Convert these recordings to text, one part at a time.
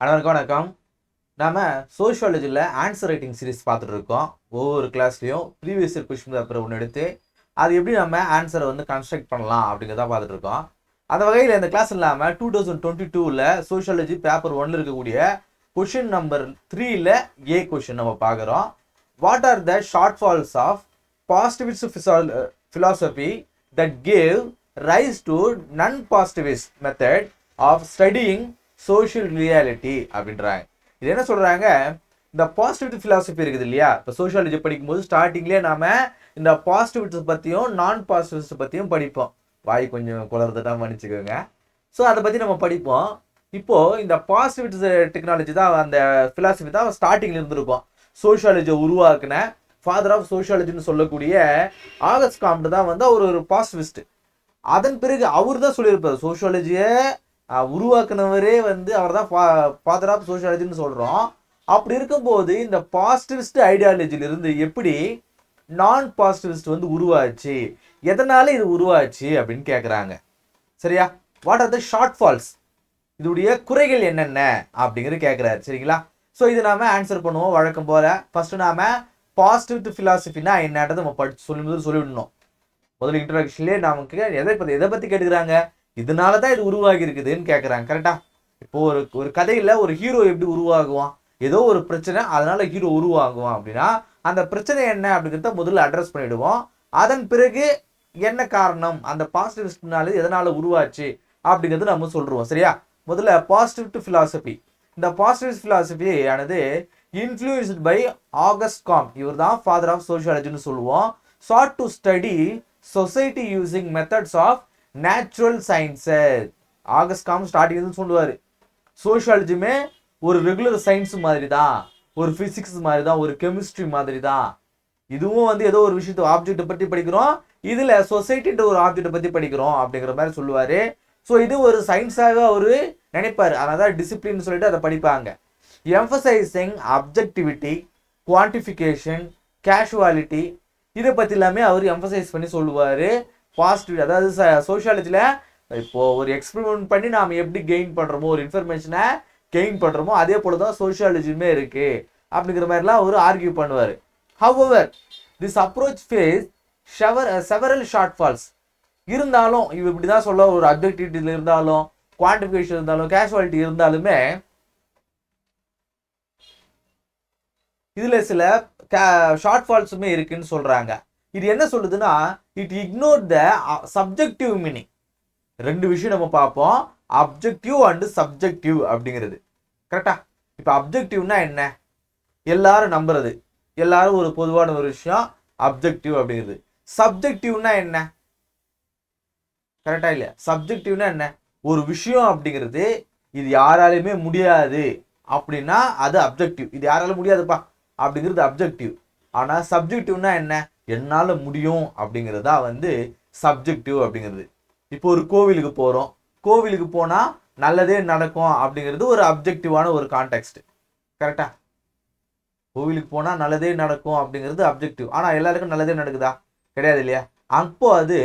அனைவருக்கும் வணக்கம். நாம சோஷியாலஜியில் ஆன்சர் ரைட்டிங் சீரிஸ் பார்த்துட்டு இருக்கோம். ஒவ்வொரு கிளாஸ்லையும் ப்ரீவியஸ் இயர் கொஸ்டின் பேப்பர் ஒன்று எடுத்து அது எப்படி நம்ம ஆன்சரை வந்து கன்ஸ்ட்ரக்ட் பண்ணலாம் அப்படிங்கிறத பார்த்துட்டு இருக்கோம். அந்த வகையில் இந்த கிளாஸ் இல்லாமல் 2022 சோஷியாலஜி பேப்பர் 1 இருக்கக்கூடிய கொஷின் நம்பர் 3ல் ஏ கொஷின் நம்ம பார்க்குறோம். What are the shortfalls of positivist philosophy that gave rise to non-positivist method of studying social reality அப்படின்றாங்க. இது என்ன சொல்றாங்க, இந்த பாசிட்டிவிட்டி ஃபிலாசபி இருக்குது இல்லையா, இப்போ சோஷியாலஜி படிக்கும்போது ஸ்டார்டிங்லேயே நாம இந்த பாசிட்டிவிஸ்ட் பற்றியும் நான் பாசிட்டிவிஸ்ட் பற்றியும் படிப்போம். வாய் கொஞ்சம் குளர்றதுட்டா மன்னிச்சுக்கோங்க. ஸோ அதை பற்றி நம்ம படிப்போம். இப்போது இந்த பாசிட்டிவிஸ்ட் டெக்னாலஜி தான், அந்த ஃபிலாசபி தான் ஸ்டார்டிங்கில் இருந்திருக்கும். சோஷியாலஜியை உருவாக்குன ஃபாதர் ஆஃப் சோஷியாலஜின்னு சொல்லக்கூடிய ஆகஸ்ட் காம்ட் தான் வந்து அவர் ஒரு பாசிட்டிவிஸ்ட். அதன் பிறகு அவர் தான் சொல்லியிருப்பார், சோஷியாலஜியை உருவாக்குனவரே வந்து அவர் தான் ஃபாதர் ஆஃப் சோஷியாலஜின்னு சொல்கிறோம். அப்படி இருக்கும்போது இந்த பாசிட்டிவிஸ்ட் ஐடியாலஜிலிருந்து எப்படி நான் பாசிட்டிவிஸ்ட் வந்து உருவாச்சு, எதனால இது உருவாச்சு அப்படின்னு கேட்குறாங்க. சரியா, what are the shortfalls, இதோடைய குறைகள் என்னென்ன அப்படிங்கிறது கேட்குறாரு. சரிங்களா, ஸோ இது நாம ஆன்சர் பண்ணுவோம் வழக்கம் போல. ஃபர்ஸ்ட் நாம பாசிட்டிவ் ஃபிலாசபினா என்னன்றது நம்ம சொல்லிவிடணும். முதல்ல இன்ட்ரோடக்ஷன்லேயே நமக்கு எதை பற்றி கேட்டுக்கிறாங்க, இதனால தான் இது உருவாகி இருக்குதுன்னு கேட்குறாங்க. கரெக்டா, இப்போ ஒரு கதையில் ஒரு ஹீரோ எப்படி உருவாகுவான், ஏதோ ஒரு பிரச்சனை அதனால ஹீரோ உருவாகுவான் அப்படின்னா அந்த பிரச்சனை என்ன அப்படிங்கிறத முதல்ல அட்ரஸ் பண்ணிடுவோம். அதன் பிறகு என்ன காரணம், அந்த பாசிட்டிவிஸ்ட்னால எதனால உருவாச்சு அப்படிங்கிறது நம்ம சொல்லுவோம். சரியா, முதல்ல பாசிட்டிவ் ஃபிலாசபி. இந்த பாசிட்டிவ் ஃபிலாசபி ஆனது இன்ஃப்ளூயன்ஸ்ட் பை ஆகஸ்ட் காம்ட், இவர் தான் ஃபாதர் ஆஃப் சோஷியாலஜின்னு சொல்லுவோம். sought to study society using methods of natural sciences. August Comte starting சொல்லுவார், சோஷியாலஜியுமே ஒரு ரெகுலர் சயின்ஸ் மாதிரி தான், ஒரு ஃபிசிக்ஸ் மாதிரி தான், ஒரு கெமிஸ்ட்ரி மாதிரி தான். இதுவும் வந்து ஏதோ ஒரு விஷயத்தை ஆப்ஜெக்டை பற்றி படிக்கிறோம், இதில் சொசைட்டின்ற ஒரு ஆப்ஜெக்டை பற்றி படிக்கிறோம் அப்படிங்கிற மாதிரி சொல்லுவார். ஸோ இது ஒரு சயின்ஸாக அவர் நினைப்பார், அதனால தான் டிசிப்ளின் சொல்லிட்டு அதை படிப்பாங்க. எம்பசைசிங் அப்ஜெக்டிவிட்டி, குவான்டிஃபிகேஷன், கேஷுவாலிட்டி, இதை பற்றி எல்லாமே அவர் எம்பசைஸ் பண்ணி சொல்லுவார். பாசிட்டிவ், அதாவது சோஷியாலஜியில் இப்போது ஒரு எக்ஸ்பெரிமெண்ட் பண்ணி நாம் எப்படி கெயின் பண்ணுறோமோ, ஒரு இன்ஃபர்மேஷனை கெயின் பண்ணுறோமோ, அதே போல தான் சோஷியாலஜியுமே இருக்குது அப்படிங்கிற மாதிரிலாம் அவர் ஆர்கியூ பண்ணுவார். However this approach face several shortfalls. இருந்தாலும் இவ இப்படி தான் சொல்ல, ஒரு அப்ஜெக்டிவிட்டியில் இருந்தாலும், குவான்டிஃபிகேஷன் இருந்தாலும், கேஷுவாலிட்டி இருந்தாலுமே இதில் சில ஷார்ட் ஃபால்ஸுமே இருக்குன்னு சொல்கிறாங்க. இது என்ன சொல்லுதுன்னா, it ignore the subjective meaning. ரெண்டு விஷயம் நம்ம பார்ப்போம், அப்ஜெக்டிவ் அண்டு சப்ஜெக்டிவ் அப்படிங்கிறது. கரெக்டா, இப்போ அப்ஜெக்டிவ்னா என்ன, எல்லாரும் நம்புறது, எல்லாரும் ஒரு பொதுவான ஒரு விஷயம் அப்ஜெக்டிவ் அப்படிங்கிறது. சப்ஜெக்டிவ்னா என்ன, கரெக்டா இல்லையா, சப்ஜெக்டிவ்னா என்ன, ஒரு விஷயம் அப்படிங்கிறது இது யாராலுமே முடியாது அப்படின்னா அது அப்ஜெக்டிவ், இது யாராலும் முடியாதுப்பா அப்படிங்கிறது அப்ஜெக்டிவ். ஆனால் சப்ஜெக்டிவ்னா என்ன, என்னால் முடியும் அப்படிங்கிறது தான் வந்து சப்ஜெக்டிவ் அப்படிங்கிறது. இப்போ ஒரு கோவிலுக்கு போகிறோம், கோவிலுக்கு போனால் நல்லதே நடக்கும் அப்படிங்கிறது ஒரு அப்ஜெக்டிவான ஒரு கான்டெக்ஸ்ட். கரெக்டா, கோவிலுக்கு போனால் நல்லதே நடக்கும் அப்படிங்கிறது அப்ஜெக்டிவ். ஆனால் எல்லாருக்கும் நல்லதே நடக்குதா, கிடையாது இல்லையா, அப்போ அது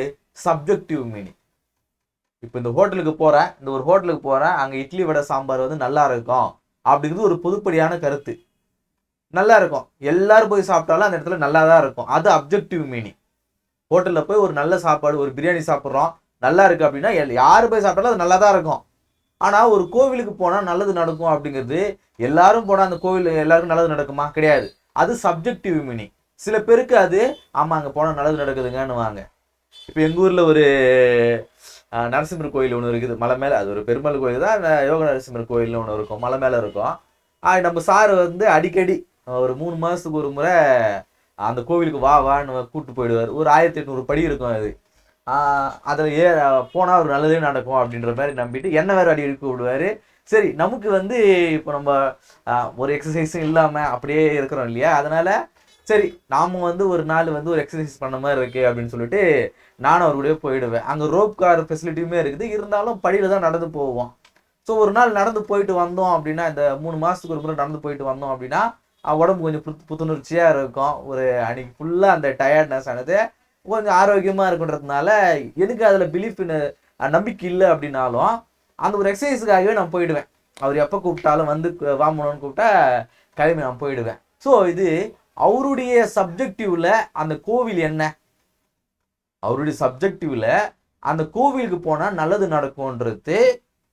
சப்ஜெக்டிவ் மீனிங். இப்போ இந்த ஹோட்டலுக்கு போகிறேன், இந்த ஒரு ஹோட்டலுக்கு போகிறேன், அங்கே இட்லி வடை சாம்பார் வந்து நல்லா இருக்கும் அப்படிங்கிறது ஒரு பொதுப்படியான கருத்து. நல்லா இருக்கும், எல்லாரும் போய் சாப்பிட்டாலும் அந்த இடத்துல நல்லா தான் இருக்கும், அது அப்ஜெக்டிவ் மீனிங். ஹோட்டலில் போய் ஒரு நல்ல சாப்பாடு, ஒரு பிரியாணி சாப்பிட்றோம், நல்லா இருக்குது அப்படின்னா யார் போய் சாப்பிட்டாலும் அது நல்லா தான் இருக்கும். ஆனால் ஒரு கோவிலுக்கு போனால் நல்லது நடக்கும் அப்படிங்கிறது, எல்லாரும் போனால் அந்த கோவில் எல்லாருக்கும் நல்லது நடக்குமா, கிடையாது, அது சப்ஜெக்டிவ் மீனிங். சில பேருக்கு அது ஆமாம் அங்கே போனால் நல்லது நடக்குதுங்கன்னு வாங்க. இப்போ எங்கள் ஊரில் ஒரு நரசிம்மர் கோயில் ஒன்று இருக்குது மலை மேலே, அது ஒரு பெருமாள் கோயில் தான், யோக நரசிம்மர் கோயில்னு ஒன்று இருக்கும், மலை மேலே இருக்கும். நம்ம சார் வந்து அடிக்கடி ஒரு 3 மாதத்துக்கு ஒரு முறை அந்த கோவிலுக்கு வான்னு கூப்பிட்டு போயிடுவார். ஒரு 1800 படி இருக்கும் அது, அதில் போனால் ஒரு நல்லதே நடக்கும் அப்படின்ற மாதிரி நம்பிட்டு என்ன வேறு அடிக்கடி கூப்பிடுவார். சரி, நமக்கு வந்து இப்போ நம்ம ஒரு எக்ஸசைஸும் இல்லாமல் அப்படியே இருக்கிறோம் இல்லையா, அதனால் சரி நாம் வந்து ஒரு நாள் வந்து ஒரு எக்ஸசைஸ் பண்ண மாதிரி இருக்குது அப்படின்னு சொல்லிட்டு நானும் அவருடைய போயிடுவேன். அங்கே ரோப் கார் ஃபெசிலிட்டியுமே இருக்குது, இருந்தாலும் படியில் தான் நடந்து போவோம். ஸோ ஒரு நாள் நடந்து போயிட்டு வந்தோம் அப்படின்னா, இந்த 3 மாதத்துக்கு ஒரு முறை நடந்து போயிட்டு வந்தோம் அப்படின்னா உடம்பு கொஞ்சம் புத்துணர்ச்சியாக இருக்கும். ஒரு அன்னைக்கு ஃபுல்லாக அந்த டயர்ட்னஸ் ஆனது கொஞ்சம் ஆரோக்கியமாக இருக்குன்றதுனால எனக்கு அதில் பிலீஃப் நம்பிக்கை இல்லை அப்படின்னாலும் அந்த ஒரு எக்ஸசைஸுக்காகவே நான் போயிடுவேன். அவர் எப்போ கூப்பிட்டாலும் வந்து வாமணும்னு கூப்பிட்டா கிளம்பி நான் போயிடுவேன். ஸோ இது அவருடைய சப்ஜெக்டிவ்ல அந்த கோவில் என்ன, அவருடைய சப்ஜெக்டிவ்ல அந்த கோவிலுக்கு போனால் நல்லது நடக்கும்ன்றது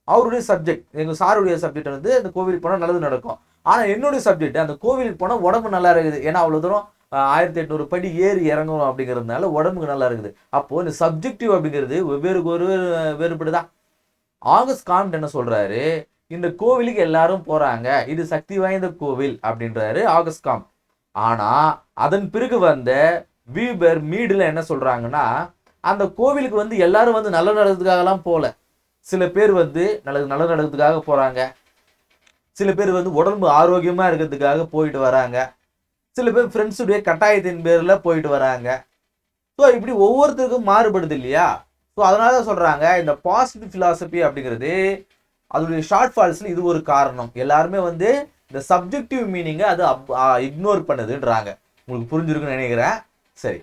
அவருடைய சப்ஜெக்ட். எங்கள் சாருடைய சப்ஜெக்ட் வந்து அந்த கோவிலுக்கு போனால் நல்லது நடக்கும். ஆனால் என்னுடைய சப்ஜெக்ட் அந்த கோவிலுக்கு போனால் உடம்பு நல்லா இருக்குது. ஏன்னா அவ்வளோ தூரம் 1800 படி ஏறி இறங்கணும் அப்படிங்கிறதுனால உடம்புக்கு நல்லா இருக்குது. அப்போது இந்த சப்ஜெக்டிவ் அப்படிங்கிறது வேறுபடுதா. ஆகஸ்ட் காம்ட் என்ன சொல்றாரு, இந்த கோவிலுக்கு எல்லாரும் போறாங்க, இது சக்தி வாய்ந்த கோவில் அப்படின்றாரு ஆகஸ்ட் காம்ட். ஆனா அதன் பிறகு வந்த வீபர் மீடுல என்ன சொல்றாங்கன்னா, அந்த கோவிலுக்கு வந்து எல்லாரும் வந்து நல்ல நடக்கிறதுக்காகலாம் போல, சில பேர் வந்து நல்ல நடக்கிறதுக்காக போறாங்க, சில பேர் வந்து உடம்பு ஆரோக்கியமா இருக்கிறதுக்காக போயிட்டு வராங்க, சில பேர் ஃப்ரெண்ட்ஸுடைய கட்டாயத்தின் பேர்ல போயிட்டு வராங்க. ஸோ இப்படி ஒவ்வொருத்தருக்கும் மாறுபடுது இல்லையா. ஸோ அதனால தான் சொல்றாங்க இந்த பாசிட்டிவ் பிலாசபி அப்படிங்கிறது அதோடைய ஷார்ட் ஃபால்ஸ்ல இது ஒரு காரணம். எல்லாருமே வந்து இந்த சப்ஜெக்டிவ் மீனிங்கை அது இக்னோர் பண்ணுதுன்றாங்க. உங்களுக்கு புரிஞ்சிருக்குன்னு நினைக்கிறேன். சரி,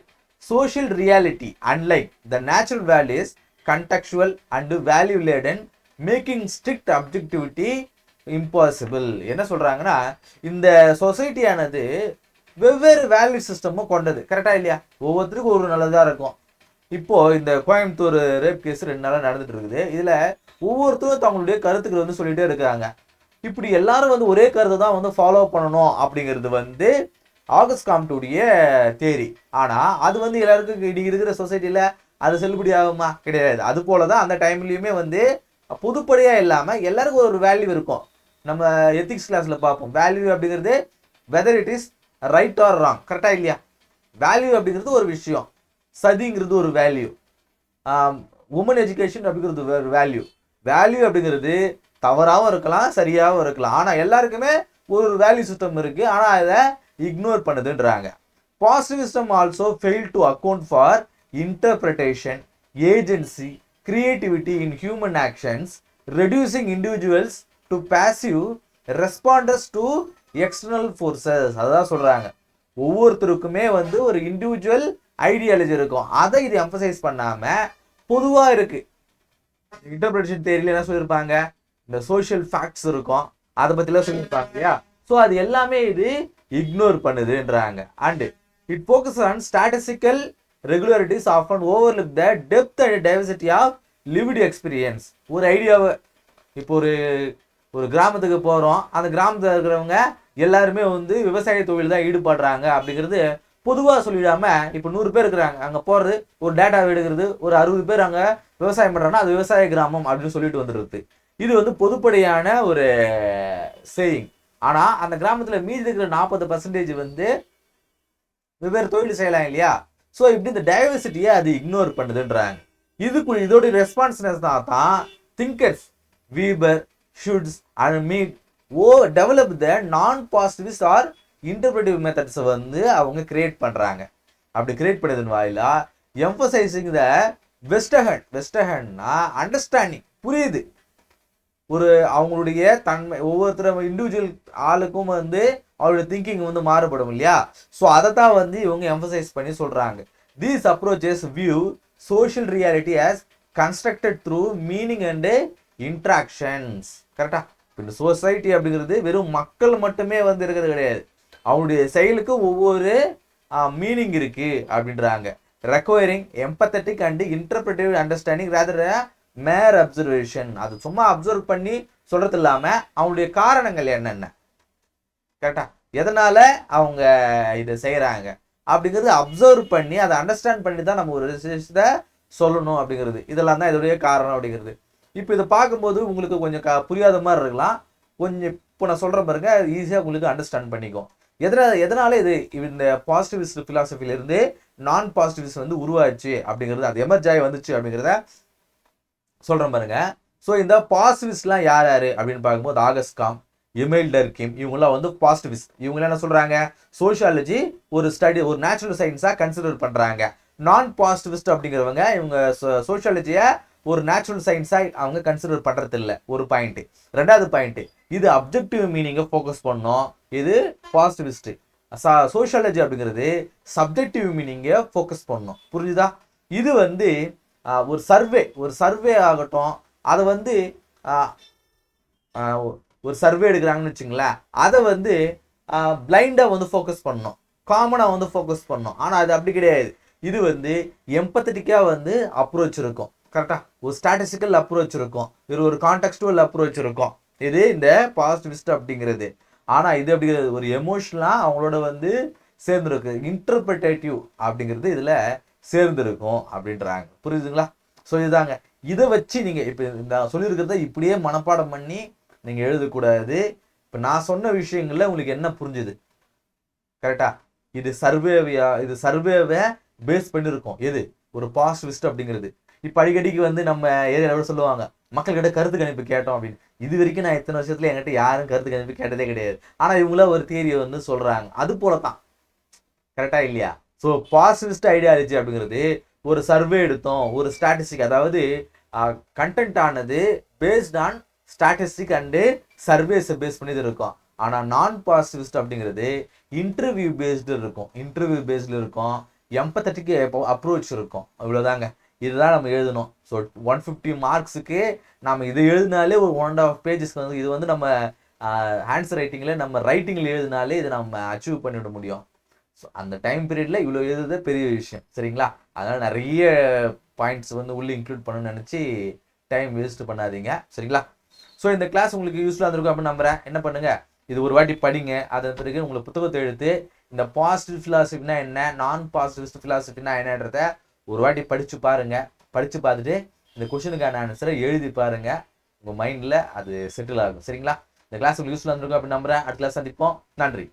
social reality unlike the natural values contextual and value laden making strict objectivity impossible. என்ன சொல்றாங்கன்னா, இந்த சொசைட்டியானது வெவ்வேறு வேல்யூ சிஸ்டமும் கொண்டது. கரெக்டா இல்லையா? ஒவ்வொருத்தருக்கும் ஒரு நல்லதா இருக்கும். இப்போ இந்த கோயம்புத்தூர் ரேப் கேஸ் 2 நாளாக நடந்துட்டு இருக்குது. இதுல ஒவ்வொருத்தரும் தங்களுடைய கருத்துக்கள் வந்து சொல்லிட்டே இருக்காங்க. இப்படி எல்லாரும் வந்து ஒரே கருத்தை தான் வந்து ஃபாலோ பண்ணணும் அப்படிங்கிறது வந்து ஆகஸ்ட் காம்ட்டுடைய தேரி. ஆனா அது வந்து எல்லாருக்கும் இன்னைக்கு இருக்கிற சொசைட்டில அது செல்லுபடி ஆகுமா? கிடையாது. அது போலதான் அந்த டைம்லயுமே வந்து பொதுப்படியா இல்லாம எல்லாருக்கும் ஒரு வேல்யூ இருக்கும். நம்ம எத்திக்ஸ் கிளாஸ்ல பார்ப்போம், வேல்யூ அப்படிங்கிறது whether it is right or wrong. கரெக்டா இல்லையா? வேல்யூ அப்படிங்கிறது ஒரு விஷயம், சதிங்கிறது ஒரு வேல்யூ, உமன் எஜுகேஷன் அப்படிங்கிறது ஒரு வேல்யூ. வேல்யூ அப்படிங்கிறது தவறாகவும் இருக்கலாம், சரியாகவும் இருக்கலாம். ஆனால் எல்லாருக்குமே ஒரு வேல்யூ சிஸ்டம் இருக்கு. ஆனால் அதை இக்னோர் பண்ணுதுன்றாங்க. Positivism also fail to account for interpretation, agency, creativity in human actions, reducing individuals to passive responders to external forces. அதான் சொல்றாங்க, ஒவ்வொருத்தருக்குமே வந்து ஒரு இண்டிவிஜுவல் ஐடியாலஜி இருக்கும். அதை இது எம்பசைஸ் பண்ணாம பொதுவா இருக்கு. இன்டர்பிரேஷன் தியரியில என்ன சொல்லியிருப்பாங்க, இந்த சோஷியல் ஃபேக்ட்ஸ் இருக்கும், அதை பத்திலாம் சொல்லியிருப்பாங்க இல்லையா. ஸோ அது எல்லாமே இது இக்னோர் பண்ணுதுன்றாங்க. And it focus on statistical regularities often overlook the depth and diversity of lived experience. ஒரு ஐடியாவை இப்போ ஒரு கிராமத்துக்கு போகிறோம், அந்த கிராமத்தில் இருக்கிறவங்க எல்லாருமே வந்து விவசாய தொழில் தான் ஈடுபடுறாங்க அப்படிங்கிறது பொதுவாக சொல்லிடாம, இப்போ 100 பேர் இருக்கிறாங்க, அங்கே போகிறது ஒரு டேட்டா எடுக்கிறது, ஒரு 60 பேர் அங்கே விவசாயம் பண்ணுறாங்கன்னா அது விவசாய கிராமம் அப்படின்னு சொல்லிட்டு வந்துடுது. இது வந்து பொதுப்படையான ஒரு சேயிங். ஆனால் அந்த கிராமத்தில் மீதி இருக்கிற 40% வந்து வெவ்வேறு தொழில் செய்யலாம் இல்லையா. ஸோ இப்படி இந்த டைவர்சிட்டியை அது இக்னோர் பண்ணுதுன்றாங்க. இதோட ரெஸ்பான்ஸ்னஸ் தான் thinkers Weber, Schutz and Mead develop the non positives R interpretive மெத்தட்ஸை வந்து அவங்க கிரியேட் பண்ணுறாங்க. அப்படி கிரியேட் பண்ணதன் வாயிலா எம்பசைசிங் த வெஸ்டர்னா அண்டர்ஸ்டாண்டிங், புரியுது, ஒரு அவங்களுடைய தன்மை, ஒவ்வொருத்தர் இண்டிவிஜுவல் ஆளுக்கும் வந்து அவருடைய திங்கிங் வந்து மாறுபடும் இல்லையா. ஸோ அதை தான் வந்து இவங்க எம்பசைஸ் பண்ணி சொல்கிறாங்க. These approaches view social reality as constructed through meaning and interactions. கரெக்டா? இந்த சொசைட்டி அப்படிங்கிறது வெறும் மக்கள் மட்டுமே வந்து இருக்கிறது கிடையாது, அவங்களுடைய செயலுக்கு ஒவ்வொரு மீனிங் இருக்கு அப்படின்றாங்க. Requiring empathetic and interpretive understanding rather Meir observation. அது சும்மா அப்சர்வ் பண்ணி சொல்றது இல்லாம அவங்களுடைய காரணங்கள் என்னென்ன, கரெக்டா, எதனால அவங்க இதை செய்யறாங்க அப்படிங்கிறது அப்சர்வ் பண்ணி அதை அண்டர்ஸ்டாண்ட் பண்ணி தான் நம்ம ஒரு விஷயத்தை சொல்லணும் அப்படிங்கிறது. இதெல்லாம் தான் இதோடைய காரணம் அப்படிங்கிறது. இப்போ இதை பார்க்கும்போது உங்களுக்கு கொஞ்சம் புரியாத மாதிரி இருக்கலாம். கொஞ்சம் இப்போ நான் சொல்கிறேன் பாருங்க, ஈஸியாக உங்களுக்கு அண்டர்ஸ்டாண்ட் பண்ணிக்கும். எதனால இது இந்த பாசிட்டிவிஸ்ட் ஃபிலாசபிலிருந்து நான் பாசிட்டிவிஸ்ட் வந்து உருவாச்சு அப்படிங்கிறது, அது எமர்ஜ் ஆகி வந்துச்சு அப்படிங்கிறத சொல்கிறேன் பாருங்க. ஸோ இந்த பாசிட்டிவிஸ்ட்லாம் யார் அப்படின்னு பார்க்கும்போது ஆகஸ்ட் காம்ட், எமில் டர்கீம், இவங்களாம் வந்து பாசிட்டிவிஸ்ட். இவங்களாம் என்ன சொல்கிறாங்க, சோஷியாலஜி ஒரு ஸ்டடி, ஒரு நேச்சுரல் சயின்ஸாக கன்சிடர் பண்ணுறாங்க. நான் பாசிட்டிவிஸ்ட் அப்படிங்கிறவங்க இவங்க சோஷியாலஜியை ஒரு நேச்சுரல் சயின்ஸாக அவங்க கன்சிடர் பண்ணுறது இல்லை. ஒரு பாயிண்ட். ரெண்டாவது பாயிண்ட், இது அப்ஜெக்டிவ் மீனிங்கை ஃபோக்கஸ் பண்ணோம். இது பாசிட்டிவிஸ்ட். சோஷியாலஜி அப்படிங்கிறது சப்ஜெக்டிவ் மீனிங்கை ஃபோக்கஸ் பண்ணோம். புரியுதா? இது வந்து ஒரு சர்வே ஆகட்டும், அதை வந்து ஒரு சர்வே எடுக்கிறாங்கன்னு வச்சுங்களேன், அதை வந்து பிளைண்டாக வந்து ஃபோக்கஸ் பண்ணணும், காமனாக வந்து ஃபோக்கஸ் பண்ணணும். ஆனால் அது அப்படி கிடையாது. இது வந்து எம்பத்தட்டிக்காக வந்து அப்ரோச் இருக்கும். கரெக்டாக ஒரு ஸ்டாட்டிஸ்டிக்கல் அப்ரோச் இருக்கும், ஒரு கான்டெக்ஸ்டுவல் அப்ரோச் இருக்கும். இது இந்த பாசிட்டிவிஸ்ட் அப்படிங்கிறது. ஆனால் இது அப்படிங்கிறது ஒரு எமோஷனலாக அவங்களோட வந்து சேர்ந்துருக்கு. இன்டர்பிரேட்டிவ் அப்படிங்கிறது இதில் சேர்ந்துருக்கும் அப்படின்றாங்க. புரியுதுங்களா? ஸோ இதுதாங்க. இதை வச்சு நீங்கள் இப்போ இந்த சொல்லியிருக்கிறத இப்படியே மனப்பாடம் பண்ணி நீங்கள் எழுதக்கூடாது. இப்போ நான் சொன்ன விஷயங்கள்ல உங்களுக்கு என்ன புரிஞ்சுது? கரெக்டா? இது சர்வேவை பேஸ் பண்ணியிருக்கோம். எது? ஒரு பாசிட்டிவிஸ்ட் அப்படிங்கிறது. இப்போ அடிக்கடிக்கு வந்து நம்ம ஏரியாவில் சொல்லுவாங்க, மக்கள்கிட்ட கருத்து கணிப்பு கேட்டோம் அப்படின்னு. இது வரைக்கும் நான் இத்தனை வருஷத்துல என்கிட்ட யாரும் கருத்து கணிப்பு கேட்டதே கிடையாது. ஆனால் இவங்கள ஒரு தியரியை வந்து சொல்றாங்க. அது போல தான். கரெக்டா இல்லையா? ஸோ பாசிட்டிவிஸ்ட் ஐடியாலஜி அப்படிங்கிறது ஒரு சர்வே எடுத்தோம், ஒரு ஸ்டாட்டிஸ்டிக், அதாவது கண்டென்ட் ஆனது பேஸ்ட் ஆன் ஸ்டாட்டிஸ்டிக் அண்டு சர்வேஸை பேஸ் பண்ணி இருக்கும். ஆனால் நான் பாசிட்டிவிஸ்ட் அப்படிங்கிறது இன்டர்வியூ பேஸ்டு இருக்கும், இன்டர்வியூ பேஸ்டில் இருக்கும், எம்பத்தட்டிக்கு அப்ரோச் இருக்கும். அவ்வளோதாங்க. இதுதான் நம்ம எழுதணும். ஸோ 150 மார்க்ஸுக்கு நம்ம இதை எழுதினாலே ஒரு 1.5 பேஜஸ் வந்து இது வந்து நம்ம ஆன்சர் ரைட்டிங்கில் நம்ம ரைட்டிங்கில் எழுதினாலே இதை நம்ம அச்சீவ் பண்ணிவிட முடியும். ஸோ அந்த டைம் பீரியடில் இவ்வளோ எழுதுறது பெரிய விஷயம். சரிங்களா? அதனால் நிறைய பாயிண்ட்ஸ் வந்து உள்ளே இன்க்ளூட் பண்ணணும்னு நினச்சி டைம் வேஸ்ட் பண்ணாதீங்க. சரிங்களா? ஸோ இந்த கிளாஸ் உங்களுக்கு யூஸ்ஃபுல்லாக இருந்திருக்கும் அப்படின்னு நம்புகிறேன். என்ன பண்ணுங்கள், இது ஒரு வாட்டி படிங்க. அதன் பிறகு உங்களுக்கு புத்தகத்தை எடுத்து இந்த பாசிட்டிவ் ஃபிலாசபினா என்ன, நான் பாசிட்டிவிஸ்ட் ஃபிலாசபினா என்னன்றத ஒரு வாட்டி படித்து பாருங்கள். படித்து பார்த்துட்டு இந்த கொஷனுக்கான ஆன்சரை எழுதி பாருங்கள். உங்கள் மைண்டில் அது செட்டில் ஆகும். சரிங்களா? இந்த கிளாஸ் உங்களுக்கு யூஸ்ஃபுல்லாக இருந்திருக்கும் அப்படின்னு நம்புகிறேன். அடுத்த கிளாஸ் சந்திப்போம். நன்றி.